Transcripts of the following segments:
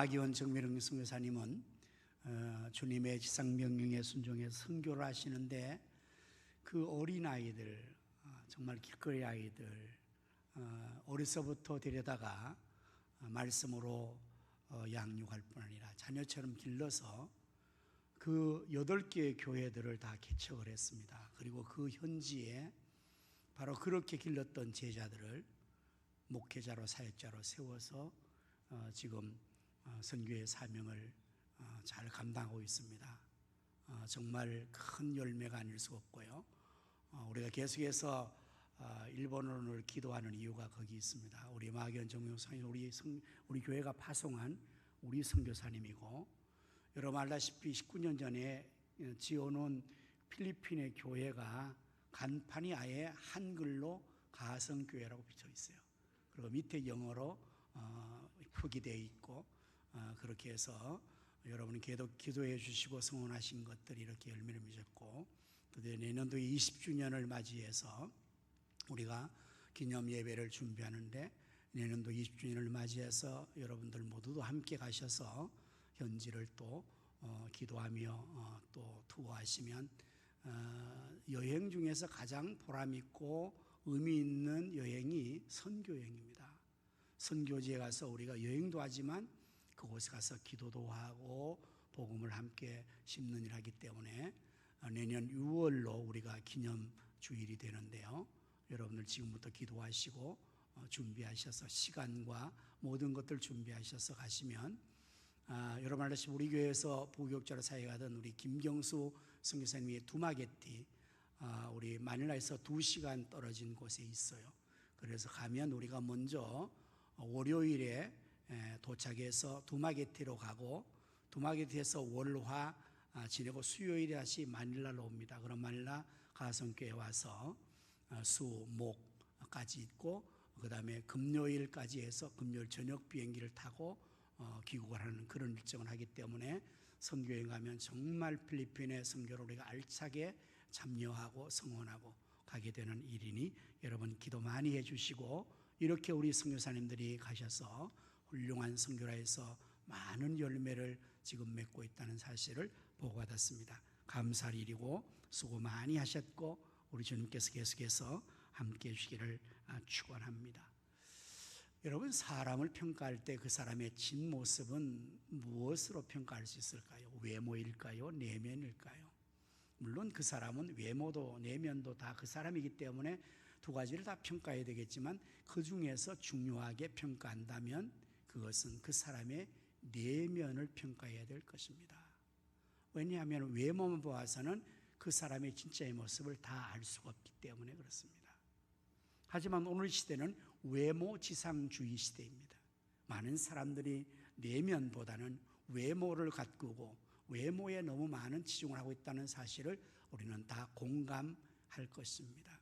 박이원 정미령 선교사님은 주님의 지상명령에 순종해서 선교를 하시는데 그 어린아이들, 정말 길거리 아이들 어려서부터 데려다가 말씀으로 양육할 뿐 아니라 자녀처럼 길러서 그 8개의 교회들을 다 개척을 했습니다. 그리고 그 현지에 바로 그렇게 길렀던 제자들을 목회자로 사역자로 세워서 지금 선교의 사명을 잘 감당하고 있습니다. 정말 큰 열매가 아닐 수 없고요. 우리가 계속해서 일본어를 기도하는 이유가 거기 있습니다. 우리 마기현 정명사님, 우리 교회가 파송한 우리 선교사님이고, 여러분 알다시피 19년 전에 지어놓은 필리핀의 교회가 간판이 아예 한글로 가성교회라고 비쳐 있어요. 그리고 밑에 영어로 표기되어 있고, 그렇게 해서 여러분이 기도해 주시고 성원하신 것들이 이렇게 열매를 맺었고, 또 내년도에 20주년을 맞이해서 우리가 기념 예배를 준비하는데, 내년도 20주년을 맞이해서 여러분들 모두도 함께 가셔서 현지를 또 기도하며 또 투어하시면 여행 중에서 가장 보람있고 의미 있는 여행이 선교여행입니다. 선교지에 가서 우리가 여행도 하지만 그곳에 가서 기도도 하고 복음을 함께 심는 일을 하기 때문에 내년 6월로 우리가 기념 주일이 되는데요, 여러분들 지금부터 기도하시고 준비하셔서 시간과 모든 것들 준비하셔서 가시면, 여러분 알다시피 우리 교회에서 부교육자로 사역하던 우리 김경수 선교사님이 두마게티, 우리 마닐라에서 2시간 떨어진 곳에 있어요. 그래서 가면 우리가 먼저 월요일에 도착해서 두마게티로 가고, 두마게티에서 월화 지내고 수요일에 다시 마닐라로 옵니다. 그럼 마닐라 가성교회 와서 수, 목까지 있고, 그 다음에 금요일까지 해서 금요일 저녁 비행기를 타고 귀국을 하는 그런 일정을 하기 때문에 선교여행 가면 정말 필리핀의 선교를 우리가 알차게 참여하고 성원하고 가게 되는 일이니 여러분 기도 많이 해주시고, 이렇게 우리 선교사님들이 가셔서 훌륭한 선교라 해서 많은 열매를 지금 맺고 있다는 사실을 보고받았습니다. 감사할 일이고 수고 많이 하셨고 우리 주님께서 계속해서 함께해 주시기를 축원합니다. 여러분, 사람을 평가할 때 그 사람의 진모습은 무엇으로 평가할 수 있을까요? 외모일까요? 내면일까요? 물론 그 사람은 외모도 내면도 다 그 사람이기 때문에 두 가지를 다 평가해야 되겠지만, 그 중에서 중요하게 평가한다면 그것은 그 사람의 내면을 평가해야 될 것입니다. 왜냐하면 외모만 보아서는 그 사람의 진짜의 모습을 다 알 수가 없기 때문에 그렇습니다. 하지만 오늘 시대는 외모지상주의 시대입니다. 많은 사람들이 내면보다는 외모를 가꾸고 외모에 너무 많은 치중을 하고 있다는 사실을 우리는 다 공감할 것입니다.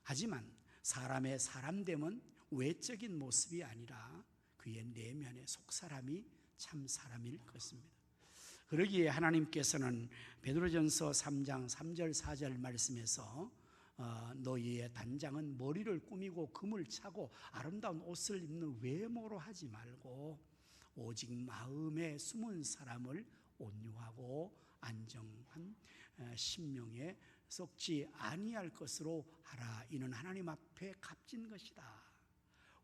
하지만 사람의 사람됨은 외적인 모습이 아니라 그의 내면의 속사람이 참 사람일 것입니다. 그러기에 하나님께서는 베드로전서 3장 3절 4절 말씀에서 너희의 단장은 머리를 꾸미고 금을 차고 아름다운 옷을 입는 외모로 하지 말고 오직 마음에 숨은 사람을 온유하고 안정한 심령에 썩지 아니할 것으로 하라. 이는 하나님 앞에 값진 것이다.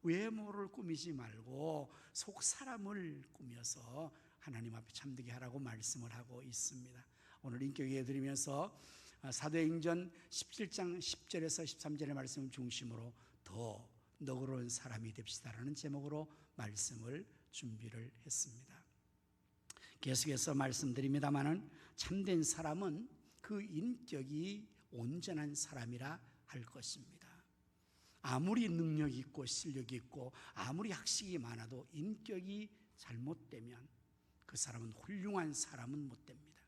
외모를 꾸미지 말고 속 사람을 꾸며서 하나님 앞에 참되게 하라고 말씀을 하고 있습니다. 오늘 인격 예배 드리면서 사도행전 17장 10절에서 13절의 말씀을 중심으로 더 너그러운 사람이 됩시다라는 제목으로 말씀을 준비를 했습니다. 계속해서 말씀드립니다마는 참된 사람은 그 인격이 온전한 사람이라 할 것입니다. 아무리 능력 있고 실력이 있고 아무리 학식이 많아도 인격이 잘못되면 그 사람은 훌륭한 사람은 못 됩니다.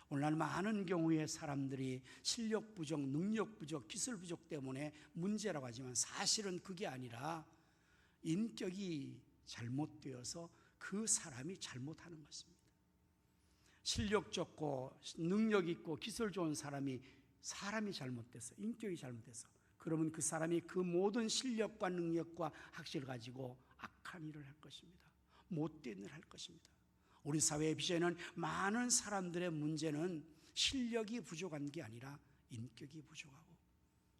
오늘날 많은 경우에 사람들이 실력 부족, 능력 부족, 기술 부족 때문에 문제라고 하지만 사실은 그게 아니라 인격이 잘못되어서 그 사람이 잘못하는 것입니다. 실력 좋고 능력 있고 기술 좋은 사람이 잘못됐어, 인격이 잘못됐어. 그러면 그 사람이 그 모든 실력과 능력과 학식을 가지고 악한 일을 할 것입니다. 못된 일을 할 것입니다. 우리 사회의 비전은 많은 사람들의 문제는 실력이 부족한 게 아니라 인격이 부족하고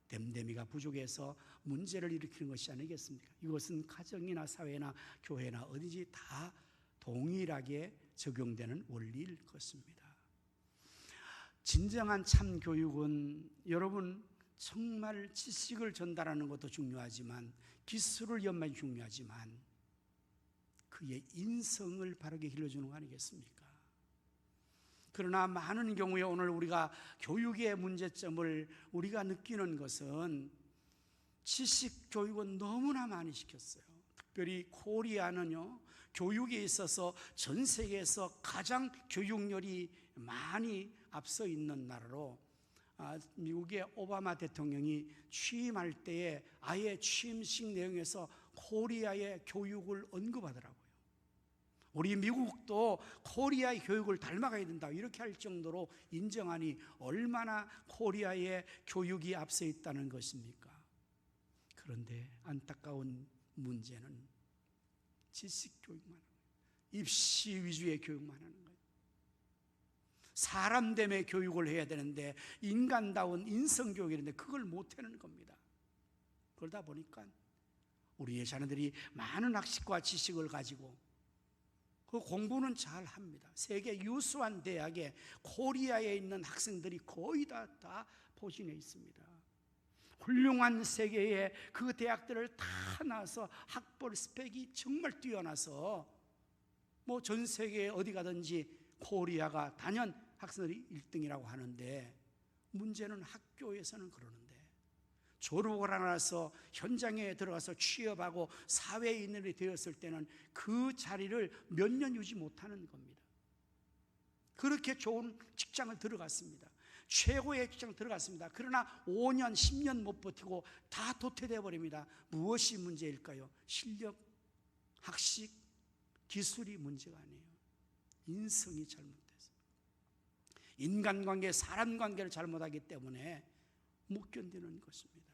됨됨이가 부족해서 문제를 일으키는 것이 아니겠습니까? 이것은 가정이나 사회나 교회나 어디든지 다 동일하게 적용되는 원리일 것입니다. 진정한 참 교육은 여러분 정말 지식을 전달하는 것도 중요하지만 기술을 연마하는 것도 중요하지만 그의 인성을 바르게 길러주는 거 아니겠습니까? 그러나 많은 경우에 오늘 우리가 교육의 문제점을 우리가 느끼는 것은 지식 교육은 너무나 많이 시켰어요. 특별히 코리아는요, 교육에 있어서 전 세계에서 가장 교육열이 많이 앞서 있는 나라로 미국의 오바마 대통령이 취임할 때에 아예 취임식 내용에서 코리아의 교육을 언급하더라고요. 우리 미국도 코리아의 교육을 닮아가야 된다 이렇게 할 정도로 인정하니 얼마나 코리아의 교육이 앞서 있다는 것입니까? 그런데 안타까운 문제는 지식 교육만 하는 거예요. 입시 위주의 교육만 하는 거예요. 사람됨의 교육을 해야 되는데 인간다운 인성교육이었는데 그걸 못하는 겁니다. 그러다 보니까 우리의 자녀들이 많은 학식과 지식을 가지고 그 공부는 잘 합니다. 세계 유수한 대학에 코리아에 있는 학생들이 거의 다 포진해 있습니다. 훌륭한 세계의 그 대학들을 다 나와서 학벌 스펙이 정말 뛰어나서 뭐 전 세계에 어디 가든지 코리아가 단연 학생들이 1등이라고 하는데 문제는 학교에서는 그러는데 졸업을 하고 나서 현장에 들어가서 취업하고 사회인이 되었을 때는 그 자리를 몇 년 유지 못하는 겁니다. 그렇게 좋은 직장을 들어갔습니다. 최고의 직장 들어갔습니다. 그러나 5년, 10년 못 버티고 다 도태되어 버립니다. 무엇이 문제일까요? 실력, 학식, 기술이 문제가 아니에요. 인성이 잘못돼서 인간관계, 사람관계를 잘못하기 때문에 못 견디는 것입니다.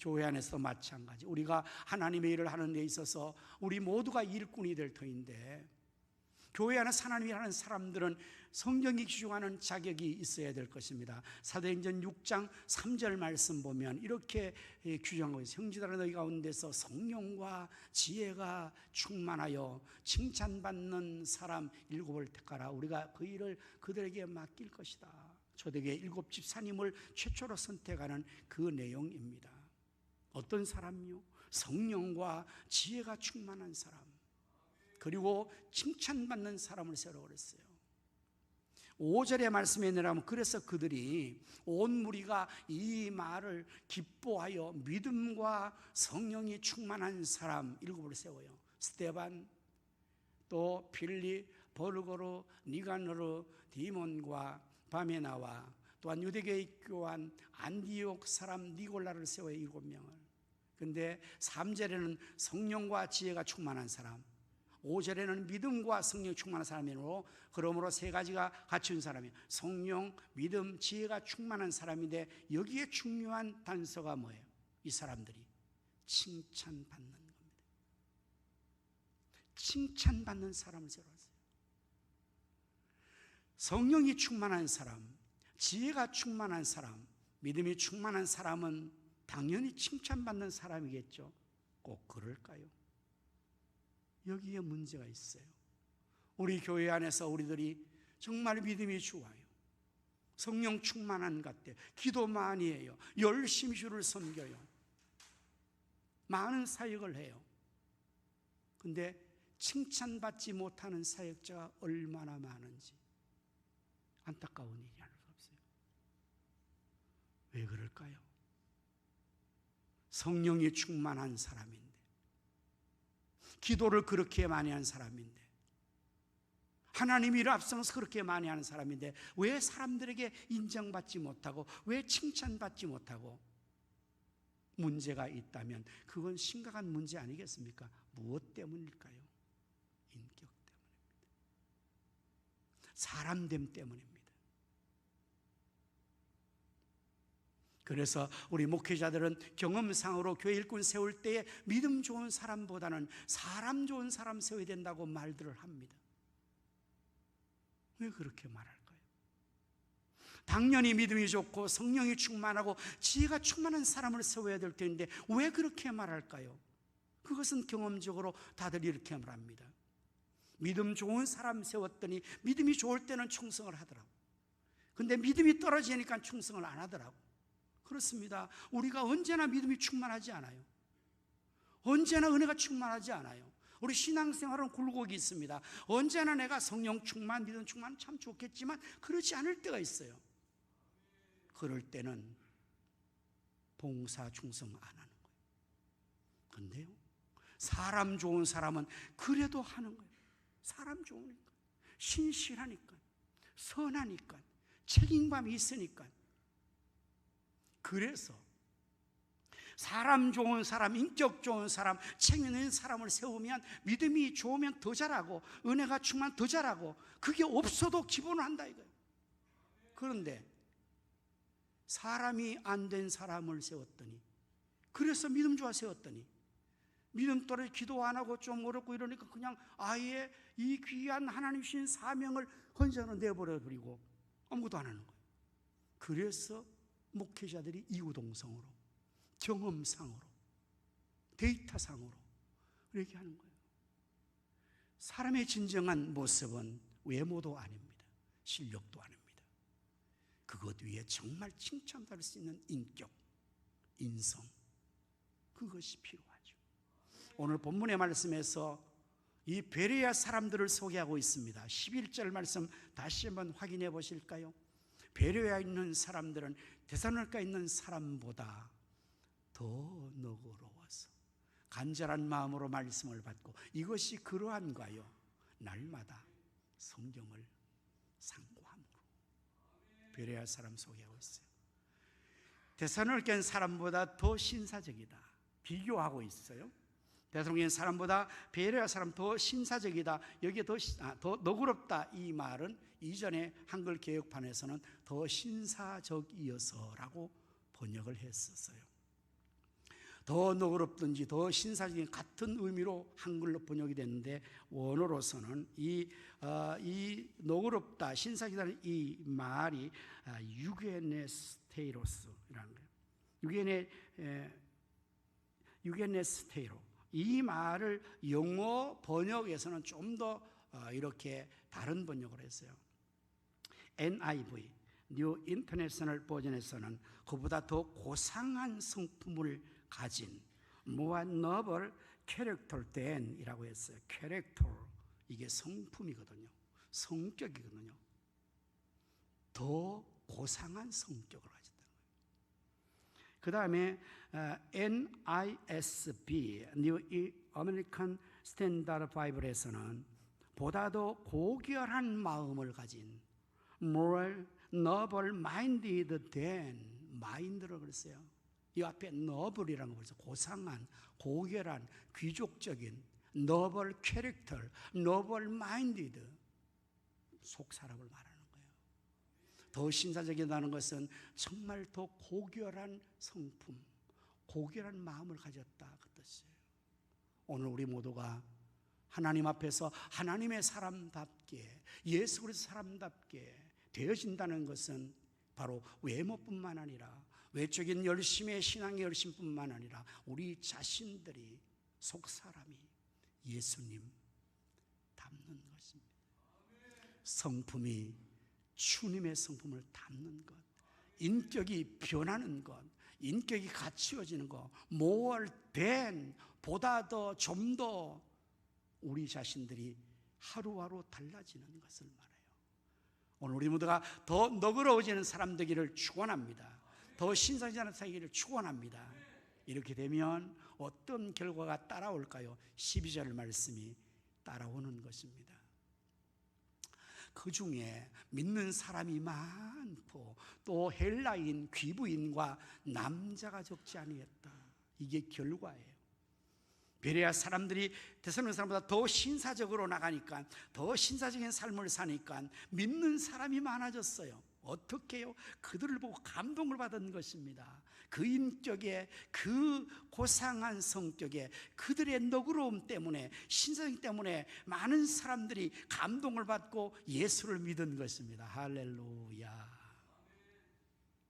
교회 안에서도 마찬가지. 우리가 하나님의 일을 하는 데 있어서 우리 모두가 일꾼이 될 터인데 교회 안에서 하나님의 일을 하는 사람들은 성경이 규정하는 자격이 있어야 될 것입니다. 사도행전 6장 3절 말씀 보면 이렇게 규정하고 있어요. 형제들아 너희 가운데서 성령과 지혜가 충만하여 칭찬받는 사람 7을 택하라. 우리가 그 일을 그들에게 맡길 것이다. 초대교회 7 집사님을 최초로 선택하는 그 내용입니다. 어떤 사람이요? 성령과 지혜가 충만한 사람, 그리고 칭찬받는 사람을 세우라고 그랬어요. 5절의 말씀에 내려가면 그래서 그들이 온 무리가 이 말을 기뻐하여 믿음과 성령이 충만한 사람 7을 세워요. 스데반, 또 빌립, 버르고르, 니가노르, 디몬과 바메나와 또한 유대교의 교환 안디옥 사람 니골라를 세워요. 7명을. 근데 3절에는 성령과 지혜가 충만한 사람, 5절에는 믿음과 성령 충만한 사람이므로 그러므로 세 가지가 갖춘 사람이에요. 성령, 믿음, 지혜가 충만한 사람인데 여기에 중요한 단서가 뭐예요? 이 사람들이 칭찬받는 겁니다. 칭찬받는 사람을 세워놨어요. 성령이 충만한 사람, 지혜가 충만한 사람, 믿음이 충만한 사람은 당연히 칭찬받는 사람이겠죠. 꼭 그럴까요? 여기에 문제가 있어요. 우리 교회 안에서 우리들이 정말 믿음이 좋아요. 성령 충만한 것 같아요. 기도 많이 해요. 열심히 주를 섬겨요. 많은 사역을 해요. 근데 칭찬받지 못하는 사역자가 얼마나 많은지 안타까운 일이 아닐 수 없어요. 왜 그럴까요? 성령이 충만한 사람인데, 기도를 그렇게 많이 한 사람인데, 하나님 일을 앞서서 그렇게 많이 하는 사람인데 왜 사람들에게 인정받지 못하고 왜 칭찬받지 못하고? 문제가 있다면 그건 심각한 문제 아니겠습니까? 무엇 때문일까요? 인격 때문입니다. 사람됨 때문입니다. 그래서 우리 목회자들은 경험상으로 교회 일꾼 세울 때에 믿음 좋은 사람보다는 사람 좋은 사람 세워야 된다고 말들을 합니다. 왜 그렇게 말할까요? 당연히 믿음이 좋고 성령이 충만하고 지혜가 충만한 사람을 세워야 될 텐데 왜 그렇게 말할까요? 그것은 경험적으로 다들 이렇게 말합니다. 믿음 좋은 사람 세웠더니 믿음이 좋을 때는 충성을 하더라고. 근데 믿음이 떨어지니까 충성을 안 하더라고. 그렇습니다. 우리가 언제나 믿음이 충만하지 않아요. 언제나 은혜가 충만하지 않아요. 우리 신앙생활은 굴곡이 있습니다. 언제나 내가 성령 충만, 믿음 충만 참 좋겠지만 그렇지 않을 때가 있어요. 그럴 때는 봉사 충성 안 하는 거예요. 근데요, 사람 좋은 사람은 그래도 하는 거예요. 사람 좋으니까, 신실하니까, 선하니까, 책임감이 있으니까. 그래서 사람 좋은 사람, 인격 좋은 사람, 책임 있는 사람을 세우면 믿음이 좋으면 더 잘하고 은혜가 충만 더 잘하고 그게 없어도 기본을 한다 이거예요. 그런데 사람이 안 된 사람을 세웠더니, 그래서 믿음 좋아 세웠더니 믿음 떨어져 기도 안 하고 좀 어렵고 이러니까 그냥 아예 이 귀한 하나님 주신 사명을 헌신으로 내버려버리고 아무것도 안 하는 거예요. 그래서 목회자들이 이구동성으로, 경험상으로, 데이터상으로 이렇게 하는 거예요. 사람의 진정한 모습은 외모도 아닙니다. 실력도 아닙니다. 그것 위에 정말 칭찬받을 수 있는 인격, 인성, 그것이 필요하죠. 오늘 본문의 말씀에서 이 베레아 사람들을 소개하고 있습니다. 11절 말씀 다시 한번 확인해 보실까요? 베레아에 있는 사람들은 데살로니가에 있는 사람보다 더 너그러워서 간절한 마음으로 말씀을 받고, 이것이 그러한가요? 날마다 성경을 상고함으로. 베레아 사람 소개하고 있어요. 데살로니가에 사람보다 더 신사적이다 비교하고 있어요. 데살로니가에 사람보다 베레아 사람 더 신사적이다, 여기에 더 너그럽다, 이 말은 이전에 한글 개혁판에서는 더 신사적이어서라고 번역을 했었어요. 더 너그럽든지 더 신사적인 같은 의미로 한글로 번역이 됐는데, 원어로서는 이 너그럽다, 신사적이라는 이 말이 유게네스테이로스라는 거예요. 유게네스테이로, 이 말을 영어 번역에서는 좀 더 이렇게 다른 번역을 했어요. NIV, New International 버전에서는 그보다 더 고상한 성품을 가진 more noble character than 이라고 했어요. 캐릭터, 이게 성품이거든요. 성격이거든요. 더 고상한 성격을 가졌다는 거예요. 그 다음에 NISB, New American Standard Bible에서는 보다 더 고결한 마음을 가진 more noble minded than, 마인드를 그랬어요. 이 앞에 noble이라는 거, 고상한, 고결한, 귀족적인, noble character, noble minded, 속 사람을 말하는 거예요. 더 신사적이라는 것은 정말 더 고결한 성품, 고결한 마음을 가졌다, 그 뜻이에요. 오늘 우리 모두가 하나님 앞에서 하나님의 사람답게, 예수 그리스도 사람답게 되어진다는 것은 바로 외모뿐만 아니라 외적인 열심의 신앙의 열심뿐만 아니라 우리 자신들이, 속사람이 예수님 닮는 것입니다. 성품이 주님의 성품을 닮는 것, 인격이 변하는 것, 인격이 갖추어지는 것, more than, 보다 더, 좀 더 우리 자신들이 하루하루 달라지는 것을 말해요. 오늘 우리 모두가 더 너그러워지는 사람 되기를 축원합니다. 더 신사적인 사기를 축원합니다. 이렇게 되면 어떤 결과가 따라올까요? 12절 말씀이 따라오는 것입니다. 그 중에 믿는 사람이 많고 또 헬라인, 귀부인과 남자가 적지 아니했다. 이게 결과예요. 베레아 사람들이 데살로니가 사람보다 더 신사적으로 나가니까, 더 신사적인 삶을 사니까 믿는 사람이 많아졌어요. 어떻게요? 그들을 보고 감동을 받은 것입니다. 그 인격에, 그 고상한 성격에, 그들의 너그러움 때문에, 신성 때문에 많은 사람들이 감동을 받고 예수를 믿은 것입니다. 할렐루야.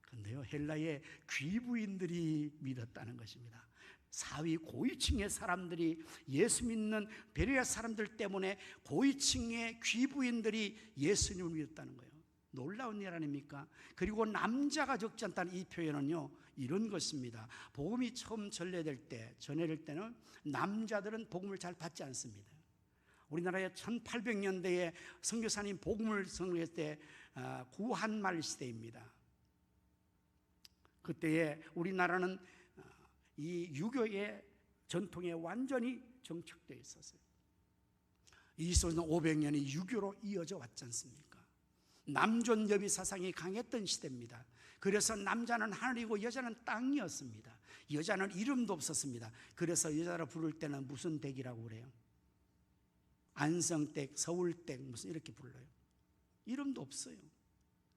그런데요, 헬라의 귀부인들이 믿었다는 것입니다. 사위 고위층의 사람들이, 예수 믿는 베레아 사람들 때문에 고위층의 귀부인들이 예수님을 믿었다는 거예요. 놀라운 일 아닙니까? 그리고 남자가 적지 않다는 이 표현은요, 이런 것입니다. 복음이 처음 전해될 때는 남자들은 복음을 잘 받지 않습니다. 우리나라의 1800년대에 선교사님 복음을 선교했을 때 구한말 시대입니다. 그때에 우리나라는 이 유교의 전통에 완전히 정착되어 있었어요. 이소는 500년이 유교로 이어져 왔지 않습니까? 남존여비 사상이 강했던 시대입니다. 그래서 남자는 하늘이고 여자는 땅이었습니다. 여자는 이름도 없었습니다. 그래서 여자를 부를 때는 무슨 댁이라고 그래요? 안성댁, 서울댁 무슨 이렇게 불러요. 이름도 없어요.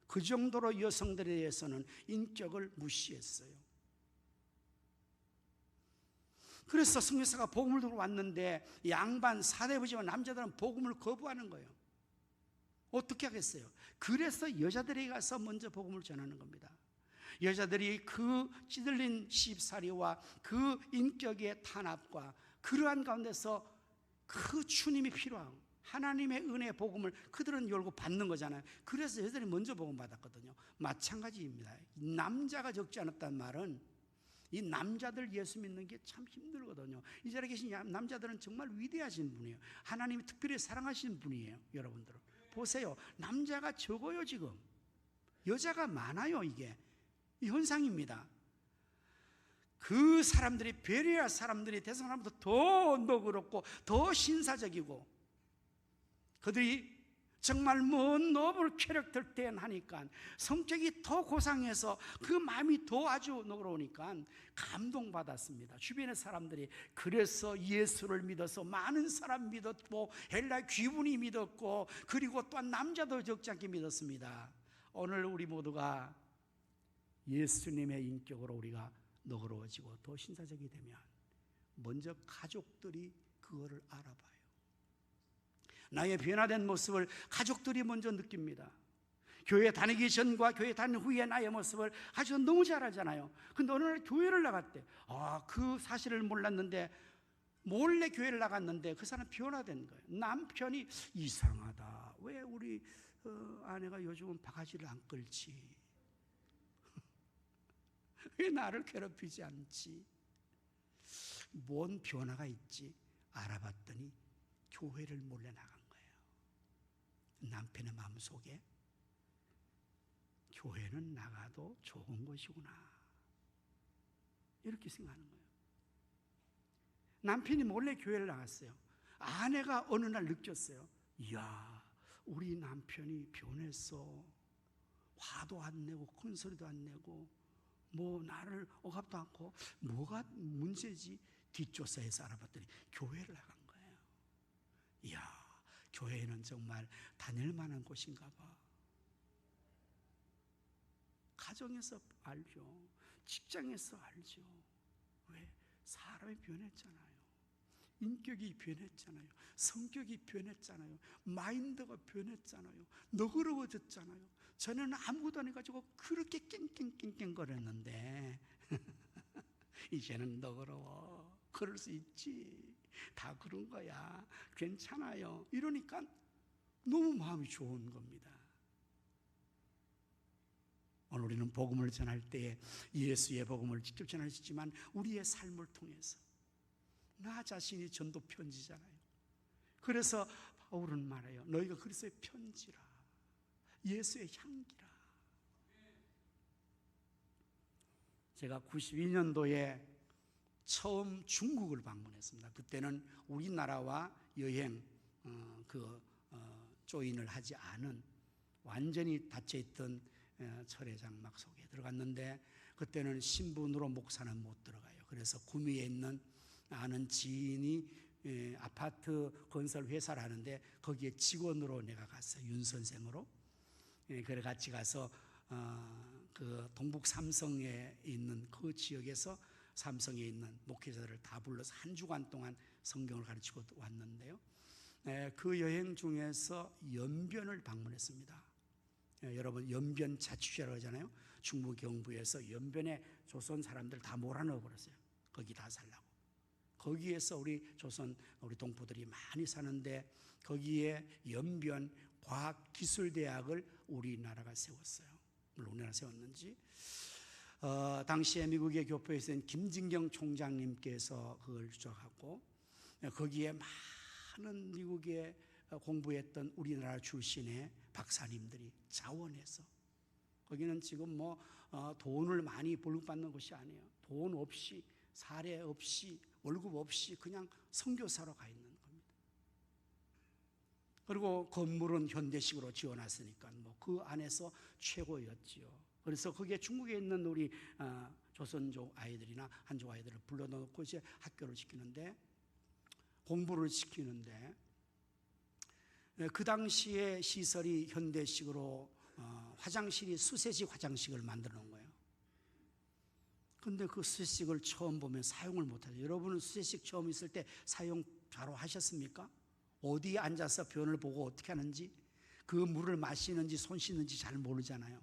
그 정도로 여성들에 대해서는 인격을 무시했어요. 그래서 선교사가 복음을 들고 왔는데 양반 사대부지만 남자들은 복음을 거부하는 거예요. 어떻게 하겠어요? 그래서 여자들이 가서 먼저 복음을 전하는 겁니다. 여자들이 그 찌들린 시집살이와 그 인격의 탄압과 그러한 가운데서 그 주님이 필요하고 하나님의 은혜의 복음을 그들은 열고 받는 거잖아요. 그래서 여자들이 먼저 복음 받았거든요. 마찬가지입니다. 남자가 적지 않았다는 말은 이 남자들 예수 믿는 게 참 힘들거든요. 이 자리에 계신 남자들은 정말 위대하신 분이에요. 하나님이 특별히 사랑하시는 분이에요. 여러분들은 보세요. 남자가 적어요. 지금 여자가 많아요. 이게 이 현상입니다. 그 사람들이 베레아 사람들이 대성 사람보다 더 너그럽고 더 신사적이고 그들이 정말 먼 노블 캐릭터를 대하니까 성격이 더 고상해서 그 마음이 더 아주 너그러우니까 감동받았습니다. 주변의 사람들이. 그래서 예수를 믿어서 많은 사람 믿었고 헬라 귀분이 믿었고 그리고 또한 남자도 적지 않게 믿었습니다. 오늘 우리 모두가 예수님의 인격으로 우리가 너그러워지고 더 신사적이 되면 먼저 가족들이 그거를 알아봐요. 나의 변화된 모습을 가족들이 먼저 느낍니다. 교회 다니기 전과 교회 다니는 후에 나의 모습을 가족은 너무 잘 알잖아요. 근데 어느 날 교회를 나갔대. 그 사실을 몰랐는데 몰래 교회를 나갔는데 그 사람 변화된 거예요. 남편이 이상하다. 왜 우리 아내가 요즘은 바가지를 안 끌지? 왜 나를 괴롭히지 않지? 뭔 변화가 있지? 알아봤더니 교회를 몰래 나간 거예요. 남편의 마음속에 교회는 나가도 좋은 것이구나 이렇게 생각하는 거예요. 남편이 몰래 교회를 나갔어요. 아내가 어느 날 느꼈어요. 이야, 우리 남편이 변했어. 화도 안 내고 큰 소리도 안 내고 뭐 나를 억압도 않고 뭐가 문제지? 뒷조사해서 알아봤더니 교회를 나간 거예요. 이야, 교회는 정말 다닐 만한 곳인가 봐. 가정에서 알죠. 직장에서 알죠. 왜? 사람이 변했잖아요. 인격이 변했잖아요. 성격이 변했잖아요. 마인드가 변했잖아요. 너그러워졌잖아요. 전에는 아무것도 안 해가지고 그렇게 깽깽깽깽거렸는데 이제는 너그러워. 그럴 수 있지. 다 그런 거야. 괜찮아요. 이러니까 너무 마음이 좋은 겁니다. 오늘 우리는 복음을 전할 때 예수의 복음을 직접 전할 수 있지만 우리의 삶을 통해서 나 자신이 전도 편지잖아요. 그래서 바울은 말해요. 너희가 그리스도의 편지라. 예수의 향기라. 제가 92년도에 처음 중국을 방문했습니다. 그때는 우리나라와 여행 조인을 하지 않은 완전히 닫혀있던 철의 장막 속에 들어갔는데 그때는 신분으로 목사는 못 들어가요. 그래서 구미에 있는 아는 지인이 아파트 건설 회사를 하는데 거기에 직원으로 내가 갔어요. 윤 선생으로. 그래 같이 가서 그 동북 삼성에 있는 그 지역에서 삼성에 있는 목회자들을 다 불러서 한 주간 동안 성경을 가르치고 왔는데요. 그 여행 중에서 연변을 방문했습니다. 여러분 연변 자치구라고 하잖아요. 중부 경부에서 연변에 조선 사람들 다 몰아넣어 버렸어요. 거기 다 살라고. 거기에서 우리 조선 우리 동포들이 많이 사는데 거기에 연변 과학기술대학을 우리나라가 세웠어요. 물론 우리나라 세웠는지 당시에 미국의 교포에서 김진경 총장님께서 그걸 주장하고 거기에 많은 미국에 공부했던 우리나라 출신의 박사님들이 자원해서 거기는 지금 뭐 돈을 많이 벌금받는 곳이 아니에요. 돈 없이 사례 없이 월급 없이 그냥 선교사로 가 있는 겁니다. 그리고 건물은 현대식으로 지어놨으니까 뭐 그 안에서 최고였지요. 그래서 거기에 중국에 있는 우리 조선족 아이들이나 한족 아이들을 불러놓고 이제 학교를 시키는데 공부를 시키는데 그 당시에 시설이 현대식으로 화장실이 수세식 화장실을 만들어 놓은 거예요. 근데 그 수세식을 처음 보면 사용을 못하죠. 여러분은 수세식 처음 있을 때 사용 바로 하셨습니까? 어디에 앉아서 변을 보고 어떻게 하는지 그 물을 마시는지 손 씻는지 잘 모르잖아요.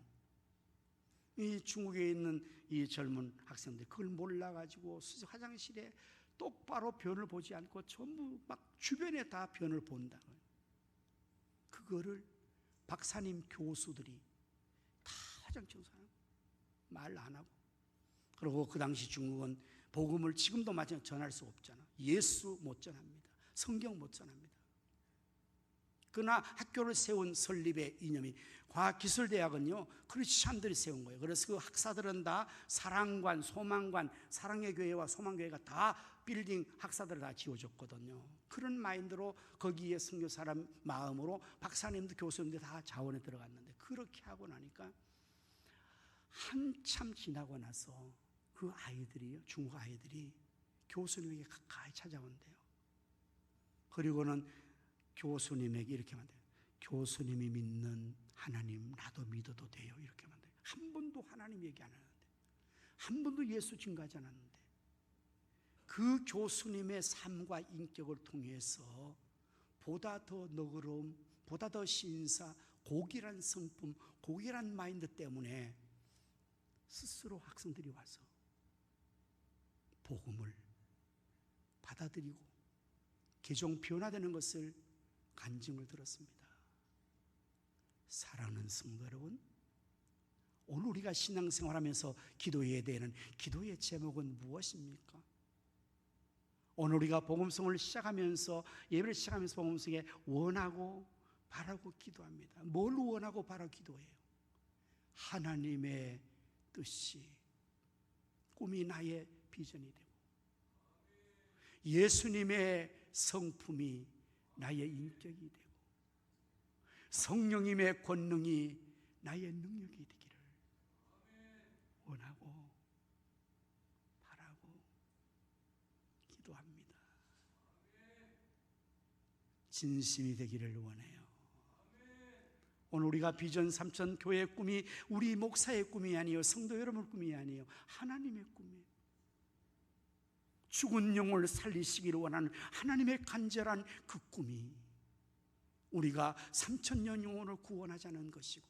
이 중국에 있는 이 젊은 학생들이 그걸 몰라가지고 수세식 화장실에 똑바로 변을 보지 않고 전부 막 주변에 다 변을 본다고요. 그거를 박사님 교수들이 다 화장청소하고 말 안 하고 그리고 그 당시 중국은 복음을 지금도 마찬가지로 전할 수 없잖아. 예수 못 전합니다. 성경 못 전합니다. 그러나 학교를 세운 설립의 이념이 과학기술대학은요 크리스찬들이 세운 거예요. 그래서 그 학사들은 다 사랑관, 소망관, 사랑의 교회와 소망교회가 다 빌딩 학사들을 다 지어줬거든요. 그런 마인드로 거기에 선교사람 마음으로 박사님들 교수님들 다 자원에 들어갔는데 그렇게 하고 나니까 한참 지나고 나서 그 아이들이요 중국 아이들이 교수님에게 가까이 찾아온대요. 그리고는 교수님에게 이렇게 말해요. 교수님이 믿는 하나님 나도 믿어도 돼요. 이렇게 말해요. 한 번도 하나님 얘기 안 하는데 한 번도 예수 증거하지 않았는데 그 교수님의 삶과 인격을 통해서 보다 더 너그러움, 보다 더 신사, 고귀한 성품, 고귀한 마인드 때문에 스스로 학생들이 와서 복음을 받아들이고 개종 변화되는 것을 간증을 들었습니다. 사랑하는 성도 여러분, 오늘 우리가 신앙생활하면서 기도해야 되는 기도의 제목은 무엇입니까? 오늘 우리가 복음성을 시작하면서 예배를 시작하면서 복음성에 원하고 바라고 기도합니다. 뭘 원하고 바라고 기도해요? 하나님의 뜻이 꿈이 나의 비전이 되고 예수님의 성품이 나의 인격이 되고 성령님의 권능이 나의 능력이 되기를 원하고 바라고 기도합니다. 진심이 되기를 원해요. 오늘 우리가 비전 3천 교회의 꿈이 우리 목사의 꿈이 아니에요. 성도 여러분의 꿈이 아니에요. 하나님의 꿈이에요. 죽은 영혼을 살리시기를 원하는 하나님의 간절한 그 꿈이 우리가 3천년 영혼을 구원하자는 것이고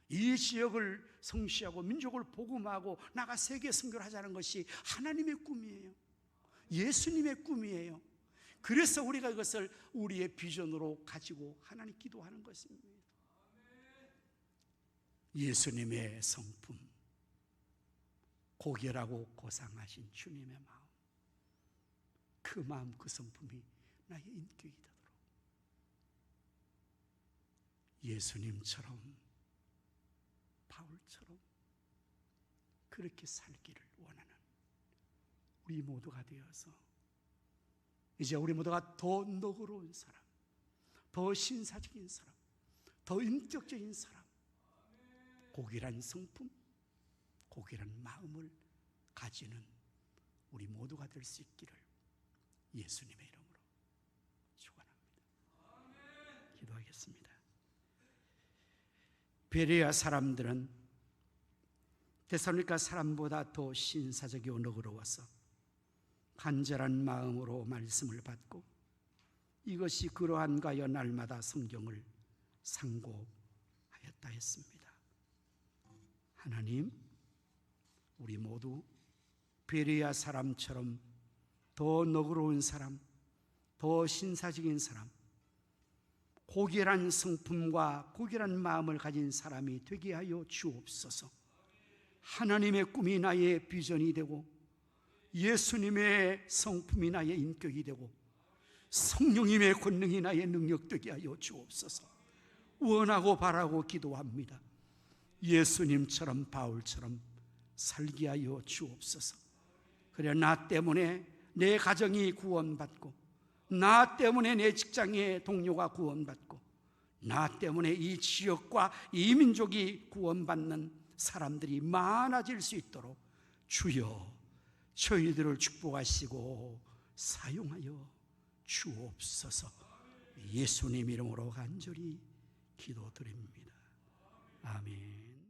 이 지역을 성취하고 민족을 복음하고 나가 세계 선교를 하자는 것이 하나님의 꿈이에요. 예수님의 꿈이에요. 그래서 우리가 이것을 우리의 비전으로 가지고 하나님 기도하는 것입니다. 예수님의 성품, 고결하고 고상하신 주님의 마음, 그 마음 그 성품이 나의 인격이 되도록 예수님처럼 바울처럼 그렇게 살기를 원하는 우리 모두가 되어서 이제 우리 모두가 더 너그러운 사람, 더 신사적인 사람, 더 인격적인 사람, 고귀한 성품, 고귀한 마음을 가지는 우리 모두가 될 수 있기를 예수님의 이름으로 축원합니다. 기도하겠습니다. 베레아 사람들은 데살로니가 사람보다 더 신사적이고 너그러워서 간절한 마음으로 말씀을 받고 이것이 그러한가여 날마다 성경을 상고하였다 했습니다. 하나님, 우리 모두 베레아 사람처럼 더 너그러운 사람, 더 신사적인 사람, 고결한 성품과 고결한 마음을 가진 사람이 되게 하여 주옵소서. 하나님의 꿈이 나의 비전이 되고 예수님의 성품이 나의 인격이 되고 성령님의 권능이 나의 능력 되게 하여 주옵소서. 원하고 바라고 기도합니다. 예수님처럼 바울처럼 살게 하여 주옵소서. 그래 나 때문에 내 가정이 구원받고, 나 때문에 내 직장의 동료가 구원받고, 나 때문에 이 지역과 이 민족이 구원받는 사람들이 많아질 수 있도록 주여 저희들을 축복하시고 사용하여 주옵소서. 예수님 이름으로 간절히 기도드립니다. 아멘.